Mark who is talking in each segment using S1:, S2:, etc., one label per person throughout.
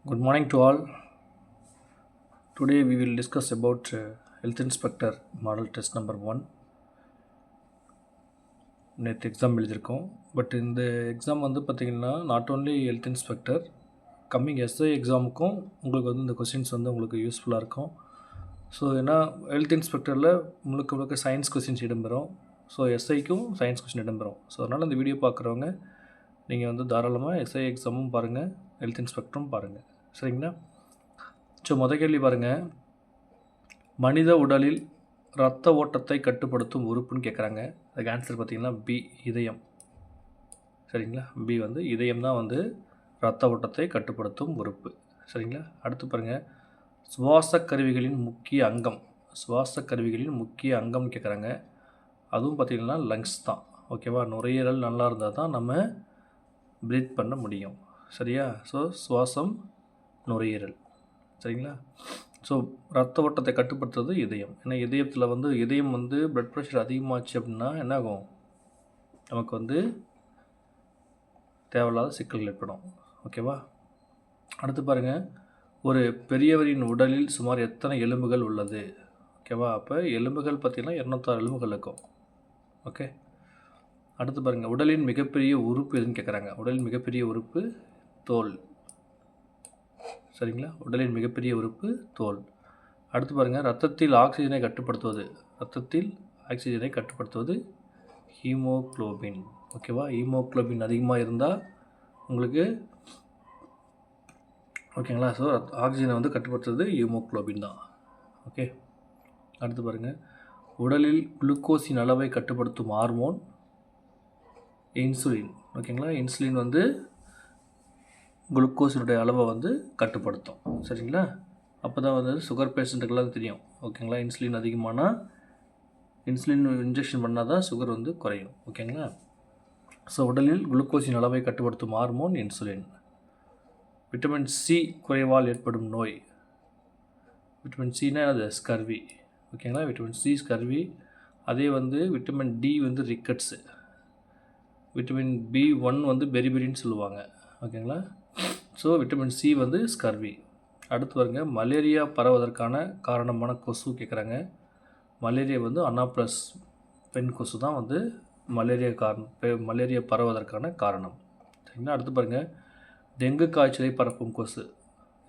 S1: Good morning to all. Today we will discuss about Health Inspector Model Test number 1. நேற்று exam எழுதியிருக்கோம். But இந்த exam வந்து பார்த்திங்கன்னா not only health inspector, coming SI எக்ஸாமுக்கும் உங்களுக்கு வந்து இந்த கொஸ்டின்ஸ் வந்து உங்களுக்கு யூஸ்ஃபுல்லாக இருக்கும். ஸோ ஏன்னா ஹெல்த் இன்ஸ்பெக்டரில் முழுக்க சயின்ஸ் கொஸ்டின்ஸ் இடம்பெறும். ஸோ எஸ்ஐக்கும் சயின்ஸ் கொஸ்டின் இடம்பெறும். ஸோ அதனால் இந்த வீடியோ பார்க்குறவங்க நீங்கள் வந்து தாராளமாக எஸ்ஐ எக்ஸாமும் பாருங்கள், ஹெல்த் இன்ஸ்பெக்டரும் பாருங்கள். சரிங்களா? ஸோ கேள்வி பாருங்கள். மனித உடலில் இரத்த ஓட்டத்தை கட்டுப்படுத்தும் உறுப்புன்னு கேட்குறாங்க. அதுக்கு ஆன்சர் பார்த்திங்கன்னா பி, இதயம். சரிங்களா? பி வந்து இதயம் தான் வந்து இரத்த ஓட்டத்தை கட்டுப்படுத்தும் உறுப்பு. சரிங்களா? அடுத்து பாருங்கள், சுவாச கருவிகளின் முக்கிய அங்கம். சுவாச கருவிகளின் முக்கிய அங்கம்னு கேட்குறாங்க. அதுவும் பார்த்திங்கன்னா லங்ஸ் தான். ஓகேவா? நுரையீரல் நல்லா இருந்தால் தான் நம்ம ப்ரீத் பண்ண முடியும். சரியா? ஸோ சுவாசம், நுரையீரல். சரிங்களா? ஸோ ரத்த ஓட்டத்தை கட்டுப்படுத்துறது இதயம். ஏன்னா இதயத்தில் வந்து இதயம் வந்து ப்ளட் ப்ரெஷர் அதிகமாச்சு அப்படின்னா என்ன ஆகும், நமக்கு வந்து தேவையில்லாத சிக்கல்கள் ஏற்படும். ஓகேவா? அடுத்து பாருங்கள், ஒரு பெரியவரின் உடலில் சுமார் எத்தனை எலும்புகள் உள்ளது? ஓகேவா? அப்போ எலும்புகள் பார்த்திங்கன்னா 206 எலும்புகள் இருக்கும். ஓகே. அடுத்து பாருங்கள், உடலின் மிகப்பெரிய உறுப்பு எதுன்னு கேட்குறாங்க. உடலின் மிகப்பெரிய உறுப்பு தோல். சரிங்களா? உடலின் மிகப்பெரிய உறுப்பு தோல். அடுத்து பாருங்கள், ரத்தத்தில் ஆக்சிஜனை கட்டுப்படுத்துவது ஹீமோக்ளோபின். ஓகேவா? ஹீமோக்ளோபின் அதிகமாக இருந்தால் உங்களுக்கு ஓகேங்களா? ஸோ ஆக்சிஜனை வந்து கட்டுப்படுத்துறது ஹீமோக்ளோபின் தான். ஓகே. அடுத்து பாருங்கள், உடலில் குளுக்கோஸின் அளவை கட்டுப்படுத்தும் ஹார்மோன் இன்சுலின். ஓகேங்களா? இன்சுலின் வந்து குளுக்கோஸினுடைய அளவை வந்து கட்டுப்படுத்தும். சரிங்களா? அப்போ தான் வந்து சுகர் பேஷண்ட்டுக்கெல்லாம் தெரியும். ஓகேங்களா? இன்சுலின் அதிகமானால் இன்சுலின் இன்ஜெக்ஷன் பண்ணால் தான் சுகர் வந்து குறையும். ஓகேங்களா? ஸோ உடலில் குளுக்கோஸின் அளவை கட்டுப்படுத்தும் ஹார்மோன் இன்சுலின். விட்டமின் சி குறைவால் ஏற்படும் நோய். விட்டமின் சினா அது ஸ்கர்வி. ஓகேங்களா? Vitamin C scurvy. அதே வந்து விட்டமின் டி வந்து ரிக்கட்ஸு. விட்டமின் B1 வந்து பெரிபெரின்னு சொல்லுவாங்க. ஓகேங்களா? ஸோ விட்டமின் சி வந்து ஸ்கர்வி. அடுத்து வருங்க, மலேரியா பரவதற்கான காரணமான கொசு கேட்குறாங்க. மலேரியா வந்து அனாப்ளஸ் பெண் கொசு தான் வந்து மலேரியா பரவதற்கான காரணம். சரிங்களா? அடுத்து பாருங்கள், டெங்கு காய்ச்சலை பரப்பும் கொசு.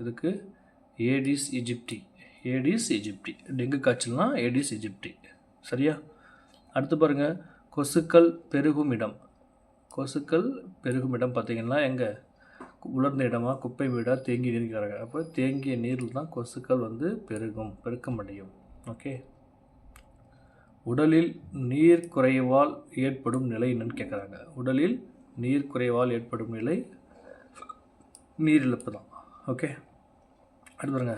S1: இதுக்கு ஏடிஸ் இஜிப்டி. டெங்கு காய்ச்சல்னால் ஏடிஸ் இஜிப்டி. சரியா? அடுத்து பாருங்கள், கொசுக்கள் பெருகும் இடம் பார்த்திங்கன்னா எங்கே, உலர்ந்த இடமா, குப்பை வீடாக, தேங்கிய நீர் கேட்குறாங்க. அப்போ தேங்கிய நீரில் தான் கொசுக்கள் வந்து பெருக்கமடையும். ஓகே. உடலில் நீர் குறைவால் ஏற்படும் நிலை என்னன்னு கேட்குறாங்க. உடலில் நீர் குறைவால் ஏற்படும் நிலை நீரிழப்பு தான். ஓகே. அடுத்து பாருங்க,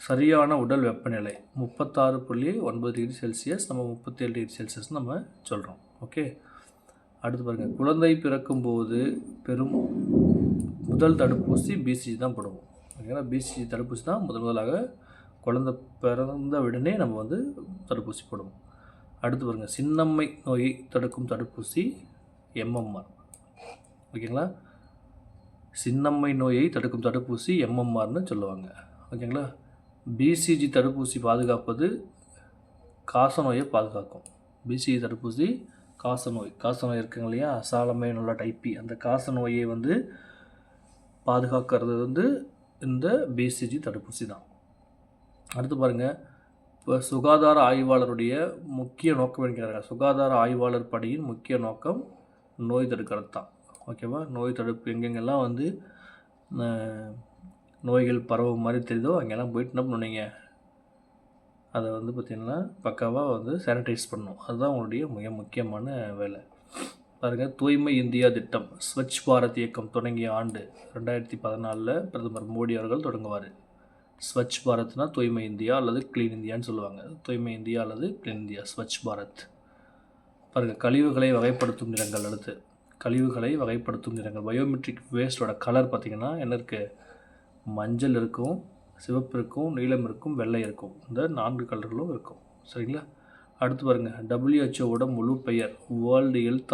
S1: சரியான உடல் வெப்பநிலை 36.9 டிகிரி செல்சியஸ், நம்ம 37 டிகிரி செல்சியஸ் நம்ம சொல்கிறோம். ஓகே. அடுத்து பாருங்கள், குழந்தை பிறக்கும்போது பெறும் முதல் தடுப்பூசி பிசிஜி தான் போடுவோம். ஓகேங்களா? பிசிஜி தடுப்பூசி தான் முதலாக குழந்தை பிறந்த உடனே நம்ம வந்து தடுப்பூசி போடுவோம். அடுத்து பாருங்கள், சின்னம்மை நோயை தடுக்கும் தடுப்பூசி MMR. ஓகேங்களா? சின்னம்மை நோயை தடுக்கும் தடுப்பூசி MMRன்னு சொல்லுவாங்க. ஓகேங்களா? பிசிஜி தடுப்பூசி பாதுகாப்பது காசநோயை பாதுகாக்கும். பிசிஜி தடுப்பூசி காசநோய் இருக்குங்க இல்லையா, சாலமோனெல்லா டைப்பி, அந்த காசநோயை வந்து பாதுகாக்கிறது வந்து இந்த பிசிஜி தடுப்பூசி தான். அடுத்து பாருங்கள், இப்போ சுகாதார ஆய்வாளருடைய முக்கிய நோக்கம் என்கிறாங்க. சுகாதார ஆய்வாளர் பணியின் முக்கிய நோக்கம் நோய் தடுக்கிறது தான். ஓகேவா? நோய் தடுப்பு எங்கெங்கெல்லாம் வந்து நோய்கள் பரவும் மாதிரி தெரியுதோ அங்கெல்லாம் போயிட்டு என்ன பண்ணுவீங்க, அதை வந்து பார்த்திங்கன்னா பக்காவாக வந்து சானிடைஸ் பண்ணணும். அதுதான் உங்களுடைய மிக முக்கியமான வேலை. பாருங்கள், தூய்மை இந்தியா திட்டம், ஸ்வச் பாரத் இயக்கம் தொடங்கிய ஆண்டு 2014 பிரதமர் மோடி அவர்கள் தொடங்குவார். ஸ்வச் பாரத்னா தூய்மை இந்தியா அல்லது க்ளீன் இந்தியான்னு சொல்லுவாங்க. தூய்மை இந்தியா அல்லது க்ளீன் இந்தியா, ஸ்வச் பாரத். பாருங்கள், கழிவுகளை வகைப்படுத்தும் நிறங்கள். அடுத்து கழிவுகளை வகைப்படுத்தும் நிறங்கள். பயோமெட்ரிக் வேஸ்ட்டோட கலர் பார்த்திங்கன்னா என்ன இருக்குது, மஞ்சள் இருக்கும், சிவப்பு இருக்கும், நீலம் இருக்கும், வெள்ளை இருக்கும். இந்த 4 கலர்களும் இருக்கும். சரிங்களா? அடுத்து பாருங்கள், WHO முழு பெயர் வேர்ல்டு ஹெல்த்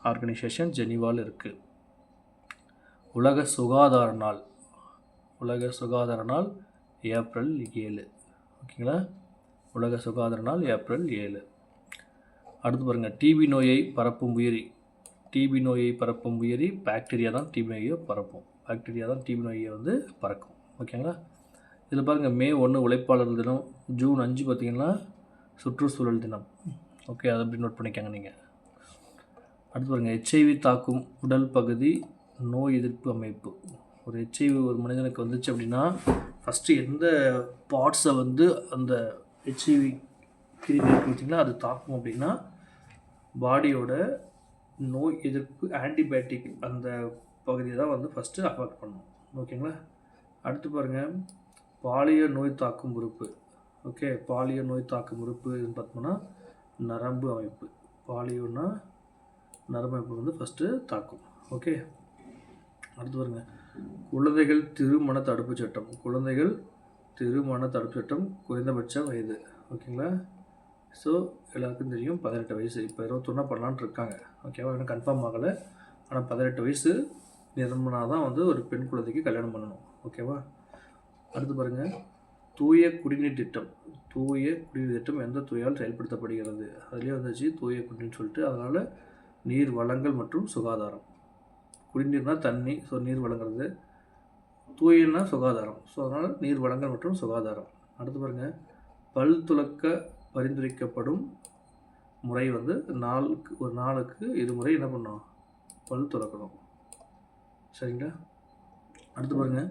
S1: ஆர்கனைசேஷன். ஜெனீவாவில் இருக்குது. உலக சுகாதார நாள். உலக சுகாதார நாள் ஏப்ரல் 7. ஓகேங்களா? உலக சுகாதார நாள் ஏப்ரல் 7. அடுத்து பாருங்கள், டிபி நோயை பரப்பும் உயிரி. டிபி நோயை பரப்பும் உயிரி பாக்டீரியா தான் டிபி நோயை பரப்பும். பாக்டீரியா தான் டிபி நோயை வந்து பறக்கும். ஓகேங்களா? இதில் பாருங்கள், மே 1 உழைப்பாளர் தினம், ஜூன் 5 பார்த்திங்கன்னா சுற்றுச்சூழல் தினம். ஓகே, அதை அப்படி நோட் பண்ணிக்கோங்க நீங்கள். அடுத்து பாருங்கள், ஹெச்ஐவி தாக்கும் உடல் பகுதி நோய் எதிர்ப்பு அமைப்பு. ஒரு ஹெச்ஐவி ஒரு மனிதனுக்கு வந்துச்சு அப்படின்னா ஃபஸ்ட்டு எந்த பார்ட்ஸை வந்து அந்த ஹெச்ஐவி கிருமி பார்த்திங்கன்னா அது தாக்கும் அப்படின்னா பாடியோட நோய் எதிர்ப்பு ஆன்டிபயோட்டிக் அந்த பகுதியை தான் வந்து ஃபஸ்ட்டு அஃபெக்ட் பண்ணும். ஓகேங்களா? அடுத்து பாருங்கள், பாலியோ நோய் தாக்கும் உறுப்பு. ஓகே, பாலியோ நோய் தாக்கும் உறுப்பு பார்த்தோம்னா நரம்பு அமைப்பு. பாலியோனா நரம்பு அமைப்பு வந்து ஃபஸ்ட்டு தாக்கும். ஓகே, அடுத்து பாருங்கள், குழந்தைகள் திருமண தடுப்பு சட்டம். குழந்தைகள் திருமண தடுப்பு சட்டம் குறைந்தபட்ச வயது. ஓகேங்களா? ஸோ எல்லாருக்கும் தெரியும் 18 வயசு. இப்போ 21 பண்ணலான்ட்டு இருக்காங்க. ஓகேவா? இன்னும் கன்ஃபார்ம் ஆகலை. ஆனால் 18 வயசு நிரம்பினா தான் வந்து ஒரு பெண் குழந்தைக்கு கல்யாணம் பண்ணணும். ஓகேவா? அடுத்து பாருங்கள், தூய குடிநீர் திட்டம். தூய குடிநீர் திட்டம் எந்த துறையால் செயல்படுத்தப்படுகிறது? அதுலேயே வந்துச்சு தூய குடிநீர் சொல்லிட்டு. அதனால் நீர் வளங்கள் மற்றும் சுகாதாரம். குடிநீர்னால் தண்ணி, ஸோ நீர் வழங்குறது. தூயன்னா சுகாதாரம், ஸோ அதனால் நீர் வளங்கள் மற்றும் சுகாதாரம். அடுத்து பாருங்கள், பல் துலக்க பரிந்துரைக்கப்படும் முறை வந்து ஒரு நாளுக்கு 2 முறை என்ன பண்ணணும்? பல் துலக்கணும். சரிங்களா? அடுத்து பாருங்கள்,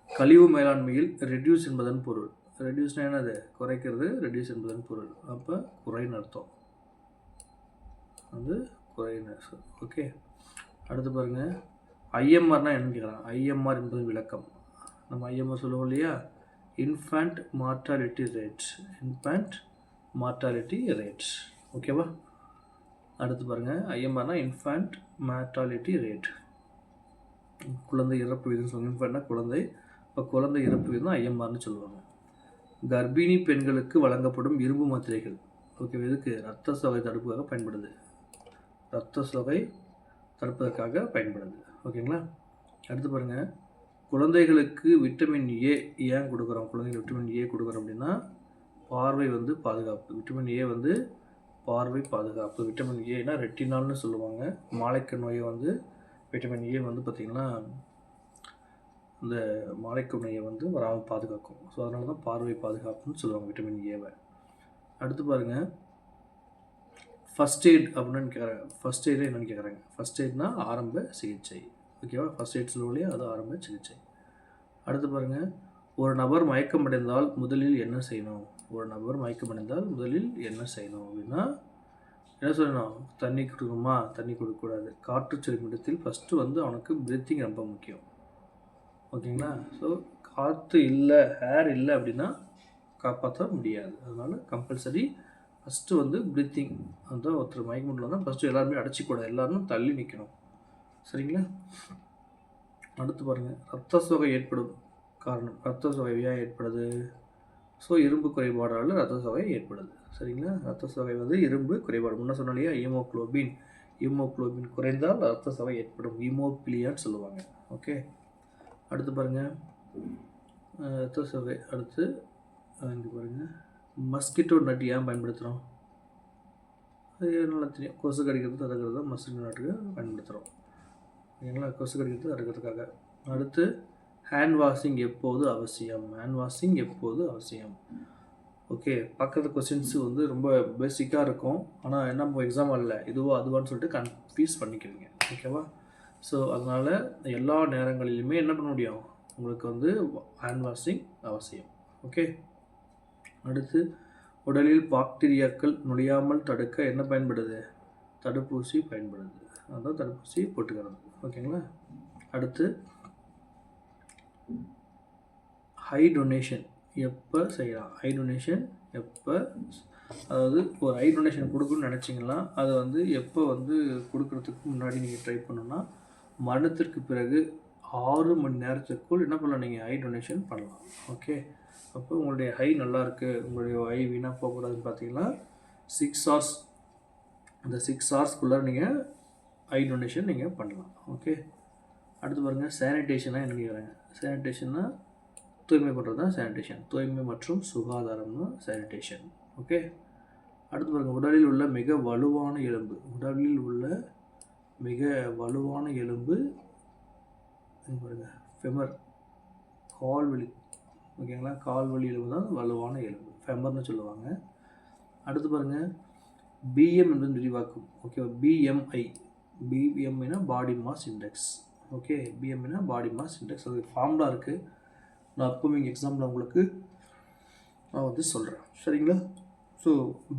S1: கழிவு மேலாண்மையில் ரெடியூஸ் என்பதன் பொருள். ரெடியூஸ்னால் என்னது? குறைக்கிறது. ரெடியூஸ் என்பதன் பொருள் அப்போ குறைன்னு அர்த்தம். வந்து குறைன்னு. ஓகே, அடுத்து பாருங்கள், ஐஎம்ஆர்னால் என்னன்னு கேட்குறாங்க. ஐஎம்ஆர் என்பது விளக்கம். நம்ம ஐஎம்ஆர் சொல்லுவோம் இல்லையா? Infant mortality rate. Infant mortality rate. ஓகேவா? அடுத்து பாருங்கள், ஐஎம்ஆர்னால் இன்ஃபேண்ட் மார்டாலிட்டி ரேட். குழந்தை இறப்பு விதம் சொல்லுங்கள். இன்ஃபேண்ட்னா குழந்தை. இப்போ குழந்தை இறப்பு விதம் ஐஎம்ஆர்னு சொல்லுவாங்க. கர்ப்பிணி பெண்களுக்கு வழங்கப்படும் இரும்பு மாத்திரைகள். ஓகே, இதுக்கு ரத்த சோகை தடுப்புக்காக பயன்படுது. ரத்த சோகை தடுப்பதற்காக பயன்படுது. ஓகேங்களா? அடுத்து பாருங்கள், குழந்தைகளுக்கு விட்டமின் ஏ ஏன் கொடுக்குறோம்? குழந்தைகளுக்கு விட்டமின் ஏ கொடுக்குறோம் அப்படின்னா பார்வை வந்து பாதுகாப்பு. விட்டமின் ஏ வந்து பார்வை பாதுகாப்பு. விட்டமின் ஏனா ரெட்டினால்னு சொல்லுவாங்க. மாலைக்கண் நோயை வந்து விட்டமின் ஏ வந்து பார்த்திங்கன்னா இந்த மாலைக்கண் நோயை வந்து வராமல் பாதுகாக்கும். ஸோ அதனால தான் பார்வை பாதுகாப்புன்னு சொல்லுவாங்க விட்டமின் ஏவை. அடுத்து பாருங்கள், ஃபஸ்ட் எய்ட் அப்படின்னு கேட்குறாங்க. ஃபஸ்ட் எய்டு என்னென்னு கேட்குறாங்க. ஃபஸ்ட் எய்ட்னா ஆரம்ப சிகிச்சை. ஓகேவா? ஃபஸ்ட் எய்ட் சொல்லுவோம் இல்லையா? அது ஆரம்ப சிகிச்சை. அடுத்து பாருங்கள், ஒரு நபர் மயக்கமடைந்தால் முதலில் என்ன செய்யணும்? ஒரு நபர் மயக்கமடைந்தால் முதலில் என்ன செய்யணும் அப்படின்னா என்ன சொல்லணும்? தண்ணி கொடுக்கணுமா? தண்ணி கொடுக்கக்கூடாது. காற்று செல்லும் இடத்தில் ஃபஸ்ட்டு வந்து அவனுக்கு ப்ரீத்திங் ரொம்ப முக்கியம். ஓகேங்களா? ஸோ காற்று இல்லை, ஏர் இல்லை அப்படின்னா காப்பாற்ற முடியாது. அதனால் கம்பல்சரி ஃபஸ்ட்டு வந்து ப்ரீத்திங். அதுதான் ஒருத்தர் மயக்கம் வந்தால் ஃபஸ்ட்டு எல்லாருமே அடைச்சிக்கூடாது. எல்லோரும் தள்ளி நிற்கணும். சரிங்களா? அடுத்து பாருங்கள், ரத்த சோகை ஏற்படும் காரணம். ரத்த சோகை ஏன் ஏற்படுது? ஸோ இரும்பு குறைபாடால் ரத்த சோகை ஏற்படுது. சரிங்களா? ரத்த சோகை வந்து இரும்பு குறைபாடு. முன்ன சொன்ன இல்லையா? ஹீமோக்ளோபின் குறைந்தால் ரத்த சோகை ஏற்படும். ஹீமோபிலியான்னு சொல்லுவாங்க. ஓகே, அடுத்து பாருங்கள், ரத்த சோகை. அடுத்து இங்கே பாருங்கள், மஸ்கிட்டோ நட் ஏன் பயன்படுத்துகிறோம்? அது நல்லா தெரியும். கொசு கடிக்கிறது தடுக்கிறது தான் மஸ்கிட்டோ நட்டுக்கு பயன்படுத்துகிறோம். ஓகேங்களா? கொசு கடிக்கிறது தடுக்கிறதுக்காக. அடுத்து ஹேண்ட் வாஷிங் எப்போது அவசியம்? ஹேண்ட் வாஷிங் எப்போது அவசியம்? ஓகே, பக்கத்து கொஸ்டின்ஸு வந்து ரொம்ப பேசிக்காக இருக்கும். ஆனால் என்ன எக்ஸாம் இல்லை இதுவோ அதுவான்னு சொல்லிட்டு கன்ஃபியூஸ் பண்ணிக்கிறீங்க. ஓகேவா? ஸோ அதனால் எல்லா நேரங்களிலுமே என்ன பண்ண முடியும்? உங்களுக்கு வந்து ஹேண்ட் வாஷிங் அவசியம். ஓகே, அடுத்து உடலில் பாக்டீரியாக்கள் நுழையாமல் தடுக்க என்ன பயன்படுது? தடுப்பூசி பயன்படுது. அதுதான் தடுப்பூசி போட்டுக்கிறது. ஓகேங்களா? அடுத்து ஹை டொனேஷன் எப்போ செய்யலாம்? ஹை டொனேஷன் எப்போ, அதாவது ஒரு ஹை டொனேஷன் கொடுக்கணும்னு நினச்சிங்கன்னா அதை வந்து எப்போ வந்து கொடுக்கறதுக்கு முன்னாடி நீங்கள் ட்ரை பண்ணணும்னா மரணத்திற்கு பிறகு 6 மணி நேரத்துக்குள் என்ன பண்ணலாம்? நீங்கள் ஹை டொனேஷன் பண்ணலாம். ஓகே, அப்போ உங்களுடைய ஹை நல்லாயிருக்கு, உங்களுடைய ஹை வீணாக போகக்கூடாதுன்னு பார்த்தீங்கன்னா 6 hours, அந்த 6 hours நீங்கள் ஹை டொனேஷன் நீங்கள் பண்ணலாம். ஓகே, அடுத்து பாருங்கள் சானிடேஷனாக என்ன கேட்குறாங்க. சானிடேஷன்னா தூய்மை பண்ணுறது தான் சானிடேஷன். தூய்மை மற்றும் சுகாதாரம் தான் சானிடேஷன். ஓகே. அடுத்து பாருங்கள் உடலில் உள்ள மிக வலுவான எலும்பு. உடலில் உள்ள மிக வலுவான எலும்பு பாருங்கள் ஃபெமர், கால்வலி. ஓகேங்களா, கால்வலி எலும்பு தான் வலுவான எலும்பு, ஃபெமர்னு சொல்லுவாங்க. அடுத்து பாருங்கள் பிஎம் என்பது விரிவாக்கும். ஓகேவா, பிஎம்ஐ. பிஎம்ஐனா பாடி மாஸ் இண்டெக்ஸ். ஓகே, பிஎம்ஐனா பாடி மாஸ் இண்டெக்ஸ். அது ஃபார்முலா இருக்குது, நான் அப்கமிங் எக்ஸாம்பிள் உங்களுக்கு நான் வந்து சொல்கிறேன். சரிங்களா. ஸோ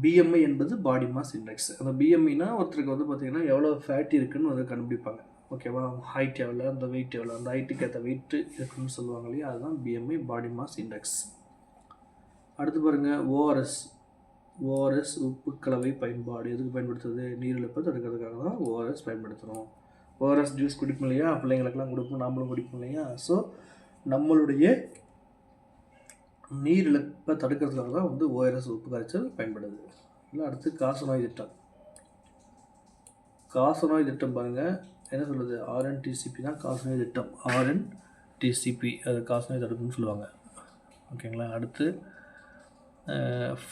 S1: பிஎம்ஐ என்பது பாடி மாஸ் இண்டெக்ஸ். அந்த பிஎம்ஐனா ஒருத்தருக்கு வந்து பார்த்திங்கன்னா எவ்வளோ ஃபேட் இருக்குதுன்னு வந்து கண்டுபிடிப்பாங்க. ஓகேவா, ஹைட் எவ்வளோ, அந்த வெயிட் எவ்வளோ, அந்த ஹைட்டுக்கு ஏற்ற வெயிட்டு இருக்குன்னு சொல்லுவாங்க இல்லையா, அதுதான் பிஎம்ஐ பாடி மாஸ் இண்டெக்ஸ். அடுத்து பாருங்கள் ஓஆர்எஸ். ஓஆர்எஸ் உப்பு கலவை பயன்பாடு எதுக்கு பயன்படுத்துறது? நீரிழப்பை தடுக்கிறதுக்காக தான் ஓஆர்எஸ் பயன்படுத்துகிறோம். ஓஆர்எஸ் ஜூஸ் குடிப்போம் இல்லையா, பிள்ளைங்களுக்கெல்லாம் கொடுப்போம், நாமளும் குடிப்போம் இல்லையா. ஸோ நம்மளுடைய நீரிழப்பை தடுக்கிறதுக்காக தான் வந்து ஓஆர்எஸ் உப்பு கரைச்சல் பயன்படுது. இல்லை அடுத்து காசநோய் திட்டம். காசநோய் திட்டம் பாருங்கள் என்ன சொல்லுது, ஆர்என்டிசிபி தான் காசநோய் திட்டம். ஆர்என்டிசிபி அது காசநோய் தடுப்புன்னு சொல்லுவாங்க. ஓகேங்களா. அடுத்து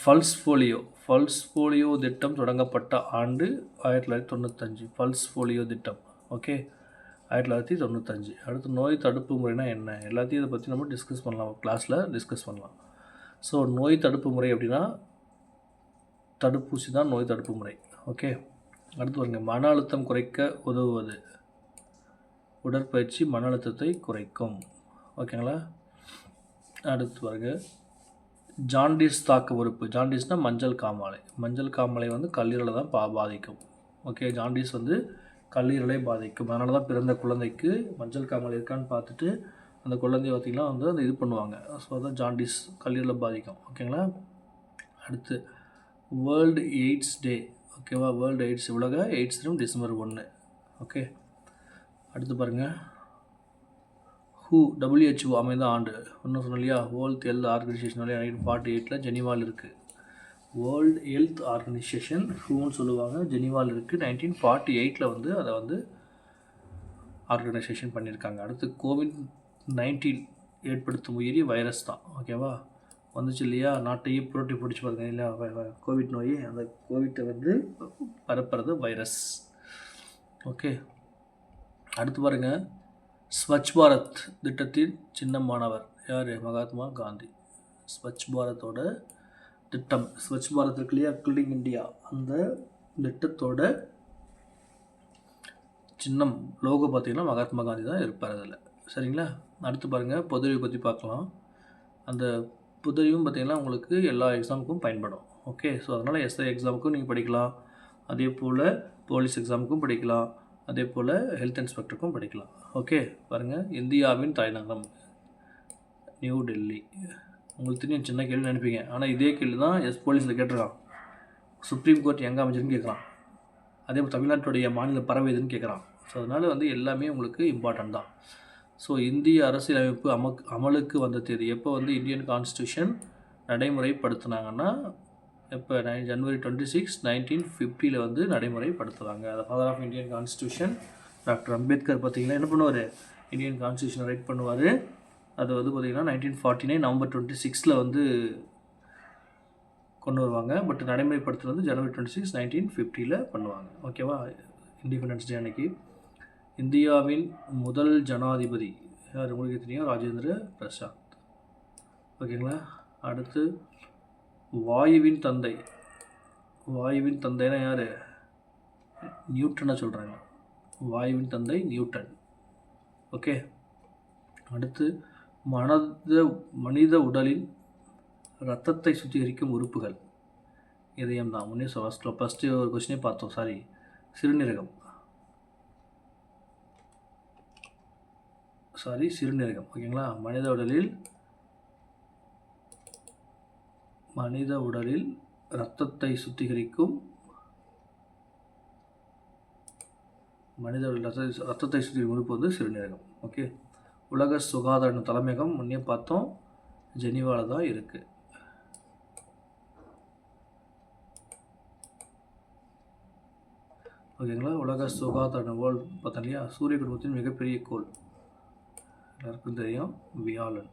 S1: பல்ஸ் போலியோ. பல்ஸ் போலியோ திட்டம் தொடங்கப்பட்ட ஆண்டு 1995. பல்ஸ் போலியோ திட்டம். ஓகே, 1995. அடுத்து நோய் தடுப்பு முறைனா என்ன, எல்லாத்தையும் இதை பற்றி நம்ம டிஸ்கஸ் பண்ணலாம், கிளாஸில் டிஸ்கஸ் பண்ணலாம். ஸோ நோய் தடுப்பு முறை அப்படின்னா தடுப்பூசி தான் நோய் தடுப்பு முறை. ஓகே. அடுத்து பாருங்க மன அழுத்தம் குறைக்க உதவுவது. உடற்பயிற்சி மன அழுத்தத்தை குறைக்கும். ஓகேங்களா. அடுத்து பாருங்க ஜாண்டிஸ் தாக்க பொறுப்பு. ஜாண்டிஸ்னால் மஞ்சள் காமாலை. மஞ்சள் காமாலை வந்து கல்லீரலை தான் பாதிக்கும். ஓகே, ஜாண்டிஸ் வந்து கல்லீரலை பாதிக்கும். அதனால தான் பிறந்த குழந்தைக்கு மஞ்சள் காமாலை இருக்கான்னு பார்த்துட்டு அந்த குழந்தைய பார்த்திங்கன்னா வந்து அந்த இது பண்ணுவாங்க. ஸோ அதான் ஜாண்டிஸ், கல்லீரலை பாதிக்கும். ஓகேங்களா. அடுத்து வேர்ல்டு எய்ட்ஸ் டே. ஓகேவா, வேர்ல்டு எய்ட்ஸ், உலக எய்ட்ஸ் தினம் December 1. ஓகே. அடுத்து பாருங்கள் WHO அமைந்த ஆண்டு. இன்னும் சொன்னோம் இல்லையா, வேர்ல்ட் ஹெல்த் ஆர்கனைசேஷன் 1948 ஜெனீவாவில் இருக்குது. வேர்ல்டு ஹெல்த் ஆர்கனைசேஷன் ஹூன்னு சொல்லுவாங்க, ஜெனீவாவில் இருக்குது. 1948 வந்து அதை வந்து ஆர்கனைசேஷன் பண்ணியிருக்காங்க. அடுத்து COVID-19 ஏற்படுத்தும் உயிரி வைரஸ் தான். ஓகேவா, வந்துச்சு இல்லையா, நாட்டையே புரட்டி பிடிச்சி பாருங்க இல்லையா, கோவிட் நோய். அந்த கோவிட்டை வந்து பரப்புறது வைரஸ். ஓகே. அடுத்து பாருங்கள் ஸ்வச் பாரத் திட்டத்தின் சின்னமானவர் யார்? மகாத்மா காந்தி. ஸ்வச் பாரத்தோட திட்டம், ஸ்வச் பாரத் இருக்கு இல்லையா, கிளீன் இண்டியா, அந்த திட்டத்தோட சின்னம் லோகோ பார்த்திங்கன்னா மகாத்மா காந்தி தான் இருப்பார் அதில். சரிங்களா. அடுத்து பாருங்கள் பொதுறிவு பற்றி பார்க்கலாம். அந்த பொதுறிவும் பார்த்திங்கன்னா உங்களுக்கு எல்லா எக்ஸாமுக்கும் பயன்படும். ஓகே. ஸோ அதனால் எஸ்ஐ எக்ஸாமுக்கும் நீங்கள் படிக்கலாம், அதே போல் போலீஸ் எக்ஸாமுக்கும் படிக்கலாம், அதே போல் ஹெல்த் இன்ஸ்பெக்டருக்கும் படிக்கலாம். ஓகே. பாருங்கள் இந்தியாவின் தலைநகரம் நியூ டெல்லி. உங்களுக்கு தெரியும், சின்ன கேள்வி நினைப்பீங்க, ஆனால் இதே கேள்வி தான் போலீஸில் கேட்டிருக்கான். சுப்ரீம் கோர்ட் எங்கே அமைச்சருன்னு கேட்குறான், அதே போல் தமிழ்நாட்டுடைய மாநில பறவை எதுன்னு கேட்குறான். ஸோ அதனால் வந்து எல்லாமே உங்களுக்கு இம்பார்ட்டன்ட் தான். ஸோ இந்திய அரசியலமைப்பு அமலுக்கு வந்த தேதி எப்போ வந்து இந்தியன் கான்ஸ்டியூஷன் நடைமுறைப்படுத்தினாங்கன்னா இப்போ January 26, 1950 வந்து நடைமுறைப்படுத்துவாங்க. அதை father of Indian constitution doctor Ambedkar பார்த்திங்கன்னா என்ன பண்ணுவார், இந்தியன் கான்ஸ்டியூஷனை ரைட் பண்ணுவார். அது வந்து பார்த்திங்கன்னா 1949 November 26 வந்து கொண்டு வருவாங்க. பட் நடைமுறைப்படுத்துறது January 26, 1950 பண்ணுவாங்க. ஓகேவா, இண்டிபெண்டன்ஸ் டே அன்னைக்கு. இந்தியாவின் முதல் ஜனாதிபதி யார் உங்களுக்கு தெரியும், ராஜேந்திர பிரசாத். ஓகேங்களா. அடுத்து வாயுவின் தந்தை. வாயுவின் தந்தைனா யார்? நியூட்டனை சொல்கிறாங்க. வாயுவின் தந்தை நியூட்டன். ஓகே. அடுத்து மனித உடலின் இரத்தத்தை சுத்திகரிக்கும் உறுப்புகள். இதயம் தான். முன்னே ஃபஸ்ட்டு ஒரு கொஸ்டினே பார்த்தோம். சிறுநீரகம். ஓகேங்களா. மனித உடலில் இரத்தத்தை சுத்திகரிக்கும் உறுப்பு வந்து சிறுநீரகம். ஓகே. உலக சுகாதார தலைமையகம் முன்னே பார்த்தோம், ஜெனீவாவில் தான் இருக்குது. ஓகேங்களா. உலக சுகாதார வேர்ல்டு பார்த்தோம் இல்லையா. சூரிய குடும்பத்தின் மிகப்பெரிய கோள் எல்லாருக்கும் தெரியும் வியாழன்.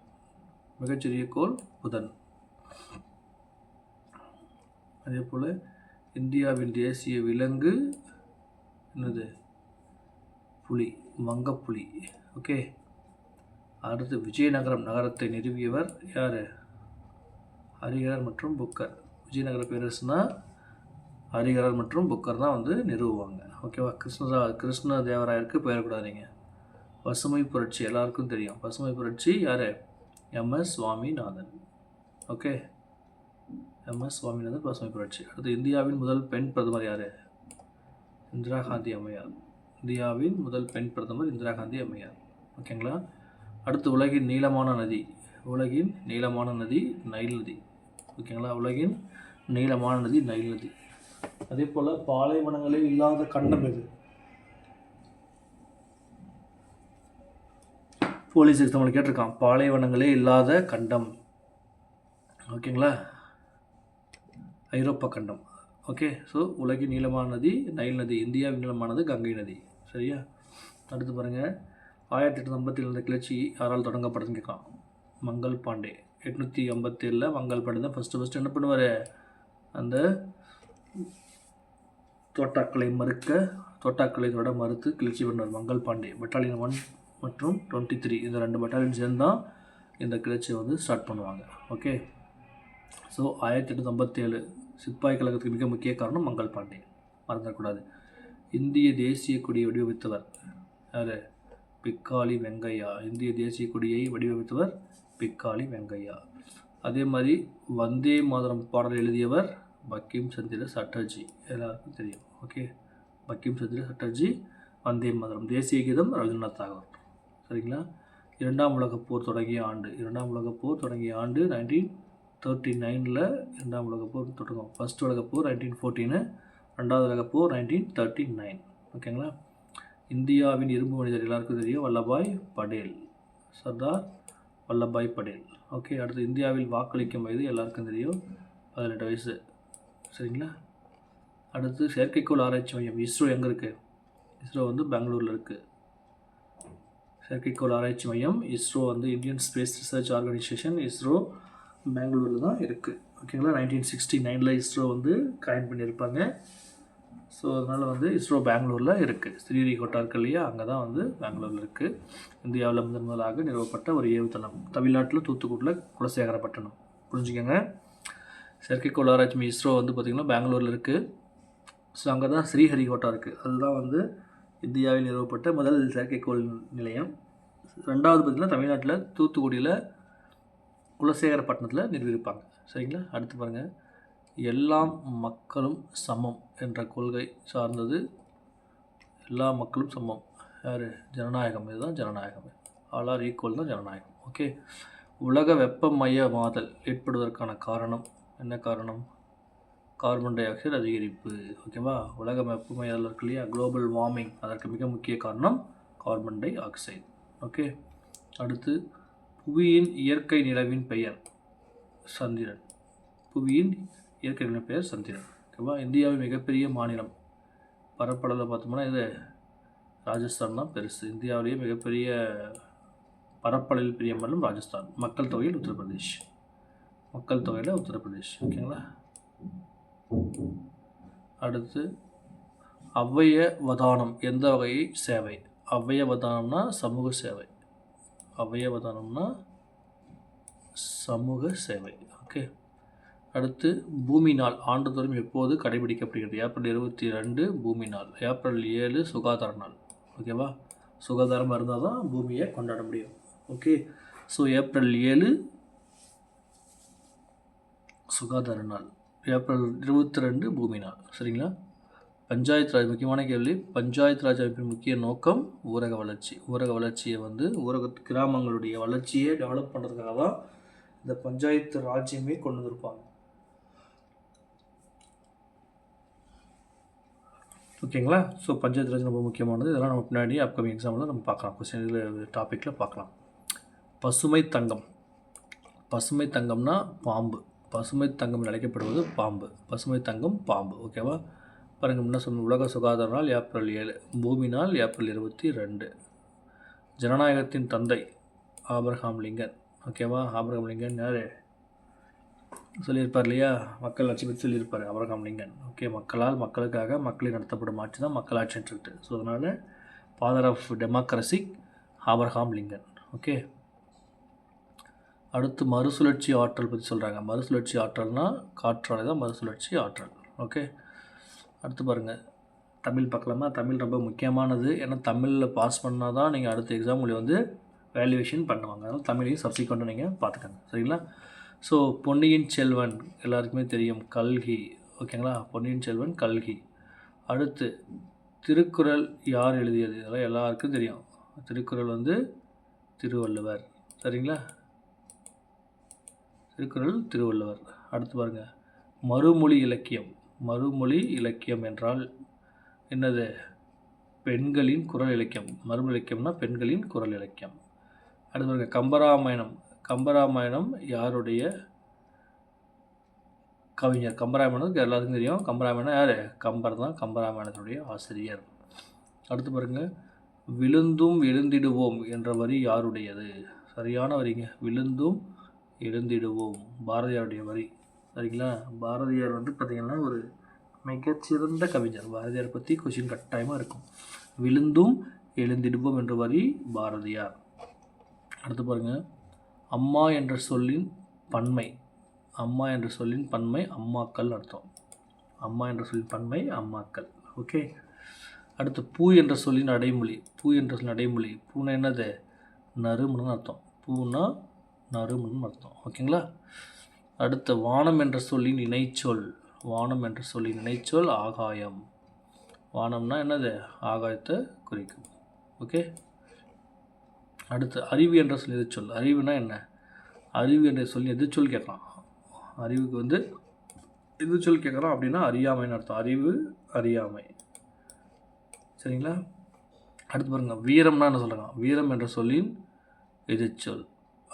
S1: மிகச்சிறிய கோள் புதன். அதே போல் இந்தியாவின் தேசிய விலங்கு என்னது? புலி, வங்கப்புலி. ஓகே. அடுத்து விஜயநகரம் நகரத்தை நிறுவியவர் யார்? ஹரிஹரர் மற்றும் புக்கர். விஜயநகர பேரரசுனா ஹரிஹரர் மற்றும் புக்கர் தான் வந்து நிறுவுவாங்க. ஓகேவா. கிருஷ்ண தேவராயருக்கு போயிடக்கூடாதீங்க. பசுமை புரட்சி எல்லாருக்கும் தெரியும். பசுமை புரட்சி யார்? MS Swaminathan. Okay. MS Swaminathan பசுமை புரட்சி. அடுத்து இந்தியாவின் முதல் பெண் பிரதமர் யார்? இந்திரா காந்தி அம்மையார். இந்தியாவின் முதல் பெண் பிரதமர் இந்திரா காந்தி அம்மையார். ஓகேங்களா. அடுத்து உலகின் நீளமான நதி. உலகின் நீளமான நதி நைல் நதி. ஓகேங்களா. உலகின் நீளமான நதி நைல் நதி. அதே போல் பாலைவனங்களே இல்லாத கண்டம் எது? போலீஸ் எக்ஸாம்பிள் கேட்டிருக்கான். பாலைவனங்களே இல்லாத கண்டம். ஓகேங்களா. ஐரோப்பா கண்டம். ஓகே. ஸோ உலகின் நீளமான நதி நைல் நதி. இந்தியாவின் நீளமானது கங்கை நதி. சரியா. அடுத்து பாருங்கள். 1857 இந்த கிளர்ச்சி யாரால் தொடங்கப்படுதுன்னு கேட்கலாம். மங்கள் பாண்டே. 857 மங்கள் பாண்டே தான் ஃபஸ்ட்டு என்ன பண்ணுவார்? அந்த தோட்டாக்களை மறுத்து கிளர்ச்சி பண்ணுவார் மங்கள் பாண்டே. பட்டாலியன் 1 மற்றும் 23 இந்த 2 பட்டாலியன் சேர்ந்து தான் இந்த கிளர்ச்சியை வந்து ஸ்டார்ட் பண்ணுவாங்க. ஓகே. ஸோ 1857 சிப்பாய் கழகத்துக்கு மிக முக்கிய காரணம் மங்கள் பாண்டே, மறந்துடக்கூடாது. இந்திய தேசிய கொடியை வடிவமைத்தவர் யார்? பிக்காலி வெங்கையா. இந்திய தேசிய கொடியை வடிவமைத்தவர் பிக்காலி வெங்கையா. அதே மாதிரி வந்தே மாதரம் பாடல் எழுதியவர் பங்கிம் சந்திர சட்டர்ஜி. எல்லாருக்கும் தெரியும். ஓகே. பங்கிம் சந்திர சட்டர்ஜி. வந்தே மாதரம் தேசிய கீதம் ரவீந்திரநாத் தாகூர். சரிங்களா. இரண்டாம் உலகப் போர் தொடங்கிய ஆண்டு. 1939 இரண்டாம் உலகப் போர் தொடங்கும். ஃபர்ஸ்ட் உலகப் போர் 1914, ரெண்டாவது உலகப் போர் 1939. ஓகேங்களா. இந்தியாவின் இரும்பு மனிதர் எல்லாருக்கும் தெரியும் வல்லபாய் படேல். சர்தார் வல்லபாய் படேல். ஓகே. அடுத்து இந்தியாவில் வாக்களிக்கும் வயது எல்லாருக்கும் தெரியும் 18 வயசு. சரிங்களா. அடுத்து செயற்கைக்கோள் ஆராய்ச்சி மையம் இஸ்ரோ எங்கே இருக்குது? இஸ்ரோ வந்து பெங்களூரில் இருக்குது. செயற்கைக்கோள் ஆராய்ச்சி மையம் இஸ்ரோ வந்து Indian space research organisation ISRO பெங்களூரில் தான் இருக்குது. ஓகேங்களா. 1969 இஸ்ரோ வந்து காயின் பண்ணியிருப்பாங்க. ஸோ அதனால் வந்து இஸ்ரோ பெங்களூரில் இருக்குது. ஸ்ரீஹரிகோட்டா இருக்கு இல்லையா, அங்கே தான் வந்து பெங்களூரில் இருக்குது. இந்தியாவில் முதலாக நிறுவப்பட்ட ஒரு ஏவுதளம். தமிழ்நாட்டில் தூத்துக்குடியில் குலசேகரப்பட்டினம். புரிஞ்சுக்கோங்க. செயற்கைக்கோள் ஆராய்ச்சி மையம் இஸ்ரோ வந்து பார்த்திங்கன்னா பெங்களூரில் இருக்குது. ஸோ அங்கே தான் ஸ்ரீஹரிகோட்டா இருக்குது. அதுதான் வந்து இந்தியாவில் நிறுவப்பட்ட முதல் செயற்கைக்கோள் நிலையம். ரெண்டாவது பார்த்திங்கன்னா தமிழ்நாட்டில் தூத்துக்குடியில் குலசேகரப்பட்டினத்தில் நிறுவியிருப்பாங்க. சரிங்களா. அடுத்து பாருங்கள். எல்லா மக்களும் சமம் என்ற கொள்கை சார்ந்தது. எல்லா மக்களும் சமம் யார்? ஜனநாயகம். இதுதான் ஜனநாயகம். ஆல் ஆர் ஈக்குவல் தான் ஜனநாயகம். ஓகே. உலக வெப்பமயமாதல் ஏற்படுவதற்கான காரணம் என்ன? காரணம் கார்பன் டை ஆக்சைடு அதிகரிப்பு. ஓகேவா. உலக வெப்பமயமாதல் இருக்கு இல்லையா, குளோபல் வார்மிங், அதற்கு மிக முக்கிய காரணம் கார்பன் டை ஆக்சைடு. ஓகே. அடுத்து புவியின் இயற்கை நிலவின் பெயர் சந்திரன். புவியின் இயற்கை நிலவின் பெயர் சந்திரன். ஓகேவா. இந்தியாவின் மிகப்பெரிய மாநிலம் பரப்பளவில் பார்த்தோம்னா இது ராஜஸ்தான் தான் பெருசு. இந்தியாவிலேயே மிகப்பெரிய பரப்பளவில் பெரிய மாநிலம் ராஜஸ்தான். மக்கள் தொகையில் உத்தரப்பிரதேஷ். மக்கள் தொகையில் உத்தரப்பிரதேஷ். ஓகேங்களா. அடுத்து அவ்வயவதானம் எந்த வகை சேவை? அவ்வயவதானம்னா சமூக சேவை. அவ்வயவதானம்னா சமூக சேவை. ஓகே. அடுத்து பூமி நாள் ஆண்டுதோறும் எப்போது கடைபிடிக்கப்படுகிறது? ஏப்ரல் 22 பூமி நாள். ஏப்ரல் 7 சுகாதார நாள். ஓகேவா. சுகாதாரமாக இருந்தால் தான் பூமியை கொண்டாட முடியும். ஓகே. ஸோ ஏப்ரல் 7 சுகாதார நாள். ஏப்ரல் 22 பூமி நாள். சரிங்களா. பஞ்சாயத்து ராஜ் முக்கியமான கேள்வி. பஞ்சாயத்து ராஜ் அமைப்பின் முக்கிய நோக்கம் ஊரக வளர்ச்சி. ஊரக வளர்ச்சியை வந்து கிராமங்களுடைய வளர்ச்சியை டெவலப் பண்ணுறதுக்காக தான் இந்த பஞ்சாயத்து ராஜ்யமே கொண்டு வந்திருப்பாங்க. ஓகேங்களா. ஸோ பஞ்சாயத்து ராஜ் ரொம்ப முக்கியமானது. இதெல்லாம் நம்ம பின்னாடி அப்கமிங் எக்ஸாமில் நம்ம பார்க்கலாம். கொஸ்டின் இதில் டாப்பிக்கில் பார்க்கலாம். பசுமை தங்கம். பசுமை தங்கம்னா பாம்பு. பசுமை தங்கம் அழைக்கப்படுவது பாம்பு. பசுமை தங்கம் பாம்பு. ஓகேவா. பாருங்கள் முன்ன சொன்ன உலக சுகாதார நாள் ஏப்ரல் 7, பூமி நாள் ஏப்ரல் 22. ஜனநாயகத்தின் தந்தை ஆபிரகாம் லிங்கன். ஓகேவா? ஆபிரகாம் லிங்கன் யார் சொல்லியிருப்பார் இல்லையா? மக்கள் ஆட்சி பற்றி சொல்லியிருப்பார் ஆபிரகாம் லிங்கன். ஓகே, மக்களால் மக்களுக்காக மக்களில் நடத்தப்படும் ஆட்சி தான் மக்கள் ஆட்சின்னு சொல்லிட்டு. ஸோ அதனால் father of democracy Abraham Lincoln. Okay, அடுத்து மறுசுழற்சி ஆற்றல் பற்றி சொல்கிறாங்க. மறுசுழற்சி ஆற்றல்னால் காற்றாலை தான் மறுசுழற்சி ஆற்றல். ஓகே, அடுத்து பாருங்கள் தமிழ் பார்க்கலாமா? தமிழ் ரொம்ப முக்கியமானது. ஏன்னா தமிழில் பாஸ் பண்ணால் தான் நீங்கள் அடுத்த எக்ஸாம் உங்களை வந்து வேல்யூவேஷன் பண்ணுவாங்க. அதனால் தமிழையும் சப்சிக்வெண்ட்டாக நீங்கள் பார்த்துக்கங்க. சரிங்களா? ஸோ பொன்னியின் செல்வன் எல்லாருக்குமே தெரியும், கல்கி. ஓகேங்களா? பொன்னியின் செல்வன் கல்கி. அடுத்து திருக்குறள் யார் எழுதியது? இதெல்லாம் எல்லாருக்கும் தெரியும். திருக்குறள் வந்து திருவள்ளுவர். சரிங்களா? திருக்குறள் திருவள்ளுவர். அடுத்து பாருங்கள் மறுமொழி இலக்கியம். மறுமொழி இலக்கியம் என்றால் என்னது? பெண்களின் குரல் இலக்கியம். மறுமொழி இலக்கியம்னா பெண்களின் குரல் இலக்கியம். அடுத்து பாருங்கள் கம்பராமாயணம். கம்பராமாயணம் யாருடைய கவிஞர்? கம்பராமாயணம் எல்லாருக்கும் தெரியும். கம்பராமாயணம் யார்? கம்பர் தான் கம்பராமாயணத்துடைய ஆசிரியர். அடுத்து பாருங்கள் விழுந்தும் எழுந்திடுவோம் என்ற வரி யாருடையது? சரியான வரிங்க. விழுந்தும் எழுந்திடுவோம் பாரதியாருடைய வரி. சரிங்களா? பாரதியார் வந்து பார்த்திங்கன்னா ஒரு மிகச்சிறந்த கவிஞர். பாரதியார் பற்றி கொஷின் கட்டாயமாக இருக்கும். விழுந்தும் எழுந்திடுவோம் என்ற வரி பாரதியார். அடுத்து பாருங்கள் அம்மா என்ற சொல்லின் பன்மை. அம்மா என்ற சொல்லின் பன்மை அம்மாக்கள் அர்த்தம். அம்மா என்ற சொல்லின் பன்மை அம்மாக்கள். ஓகே, அடுத்து பூ என்ற சொல்லின் அடைமொழி. பூ என்ற சொல்லின் அடைமொழி. பூனா என்னது? நறுமணம்னு அர்த்தம். பூனா நறுமணம்னு அர்த்தம். ஓகேங்களா? அடுத்த வானம் என்ற சொல்லின் இணைச்சொல். வானம் என்ற சொல்லின் இணைச்சொல் ஆகாயம். வானம்னா என்னது? ஆகாயத்தை குறிக்கும். ஓகே, அடுத்து அறிவு என்ற சொல் எதிர்ச்சொல். அறிவுனா என்ன? அறிவு என்ற சொல்லி எதிர்ச்சொல் கேட்கலாம். அறிவுக்கு வந்து எதிர்ச்சொல் கேட்குறோம் அப்படின்னா அறியாமைன்னு அர்த்தம். அறிவு அறியாமை. சரிங்களா? அடுத்து பாருங்கள் வீரம்னா என்ன சொல்கிறாங்க? வீரம் என்ற சொல்லின் எதிர்ச்சொல்.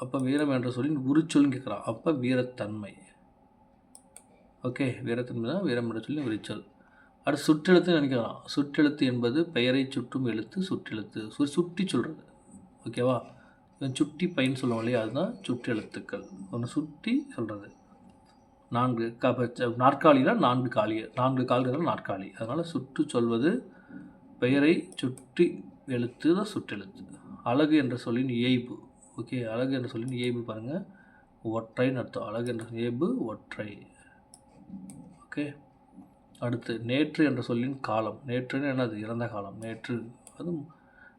S1: அப்போ வீரம் என்ற சொல்லின் உரிச்சொல்னு கேட்குறான். அப்போ வீரத்தன்மை. ஓகே, வீரத்தன்மை தான் வீரம் என்ற சொல்லின் உரிச்சொல். அடுத்து சுற்றெழுத்துன்னு நினைக்கலாம். சுற்றெழுத்து என்பது பெயரை சுற்றும் எழுத்து சுற்றெழுத்து. சுட்டி சொல்கிறது. ஓகேவா? சுட்டி பையன் சொல்லுவோம் இல்லையா? அதுதான் சுற்றெழுத்துக்கள். ஒன்று சுட்டி சொல்கிறது. 4 நாற்காலினா 4 காலி, 4 கால்கள் நாற்காலி. அதனால் சுட்டு சொல்வது பெயரை சுட்டி எழுத்து தான் சுற்றெழுத்து. அழகு என்ற சொல்லின் இயைபு. ஓகே, அழகு என்ற சொல்லின் இயைபு பாருங்கள் ஒற்றைன்னு அர்த்தம். அழகு என்ற இயைபு ஒற்றை. ஓகே, அடுத்து நேற்று என்ற சொல்லின் காலம். நேற்றுன்னு என்னது? இறந்த காலம். நேற்று அது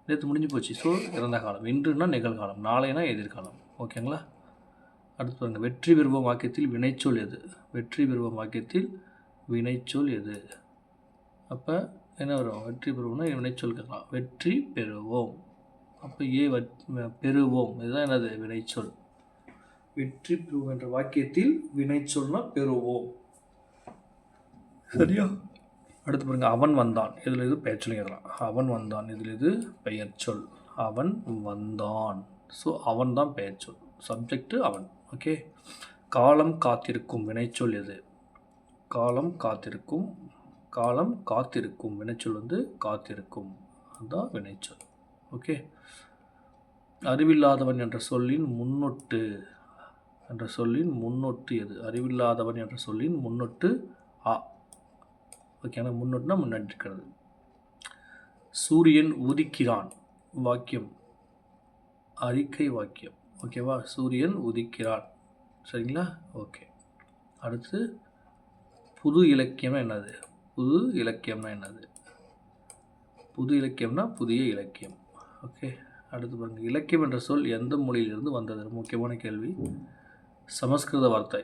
S1: நேற்று முடிஞ்சு போச்சு. ஸோ இறந்த காலம். இன்றுனா நிகழ்காலம். நாளைனா எதிர்காலம். ஓகேங்களா? அடுத்து பாருங்கள் வெற்றி பெறுவோம் வாக்கியத்தில் வினைச்சொல் எது? வெற்றி பெறுவோம் வாக்கியத்தில் வினைச்சொல் எது? அப்போ என்ன வரும்? வெற்றி பெறுவோம்னா வினைச்சொல் கேட்கலாம். வெற்றி பெறுவோம். அப்போ பெறுவோம் இதுதான் என்னது? வினைச்சொல். வெற்றி பெறுவோம் என்ற வாக்கியத்தில் வினைச்சொல்னா பெறுவோம். சரியா? அடுத்து பாருங்கள் அவன் வந்தான். இதில் இது பெயர் சொல்லி கேட்கலாம். அவன் வந்தான். இதில் இது பெயர் சொல். அவன் வந்தான். ஸோ அவன் தான் பெயர் சொல். சப்ஜெக்ட் அவன். ஓகே, காலம் காத்திருக்கும் வினைச்சொல் எது? காலம் காத்திருக்கும். காலம் காத்திருக்கும் வினைச்சொல் வந்து காத்திருக்கும். அதுதான் வினைச்சொல். ஓகே, அறிவில்லாதவன் என்ற சொல்லின் முன்னொட்டு. என்ற சொல்லின் முன்னொட்டு எது? அறிவில்லாதவன் என்ற சொல்லின் முன்னொட்டு ஆ. ஓகேனா? முன்னொட்டுனா முன்னாடி இருக்கிறது. சூரியன் உதிக்கிறான் வாக்கியம் அறிக்கை வாக்கியம். ஓகேவா? சூரியன் உதிக்கிறான். சரிங்களா? ஓகே, அடுத்து புது இலக்கியம்னா என்னது? புது இலக்கியம்னா என்னது? புது இலக்கியம்னா புதிய இலக்கியம். ஓகே, அடுத்து பாருங்கள் இலக்கியம் என்ற சொல் எந்த மொழியிலிருந்து வந்தது? முக்கியமான கேள்வி. சமஸ்கிருத வார்த்தை.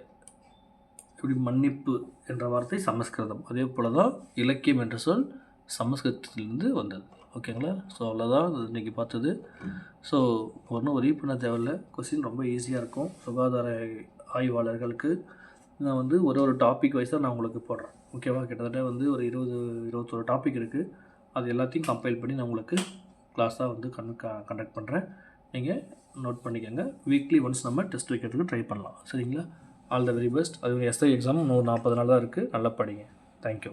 S1: இப்படி மன்னிப்பு என்ற வார்த்தை சமஸ்கிருதம். அதே போல் தான் இலக்கியம் என்ற சொல் சமஸ்கிருதத்திலிருந்து வந்தது. ஓகேங்களா? ஸோ அவ்வளோதான் இன்றைக்கி பார்த்தது. ஸோ ஒன்றும் ஒரே பண்ண தேவையில்லை. கொஸ்டின் ரொம்ப ஈஸியாக இருக்கும். சுகாதார ஆய்வாளர்களுக்கு நான் வந்து ஒரு டாபிக் வைஸாக நான் உங்களுக்கு போடுறேன். ஓகேவா? கிட்டத்தட்ட வந்து ஒரு 21 டாபிக் இருக்குது. அது எல்லாத்தையும் கம்பைல் பண்ணி நான் உங்களுக்கு கிளாஸாக வந்து கண்டக்ட் பண்ணுறேன். நீங்கள் நோட் பண்ணிக்கோங்க. வீக்லி ஒன்ஸ் நம்ம டெஸ்ட் வைக்கிறதுக்கு ட்ரை பண்ணலாம். சரிங்களா? All the very best. அது எஸ்ஐ எக்ஸாம் இன்னும் 40 நாள் தான் இருக்குது. நல்லா படிங்க. தேங்க்யூ.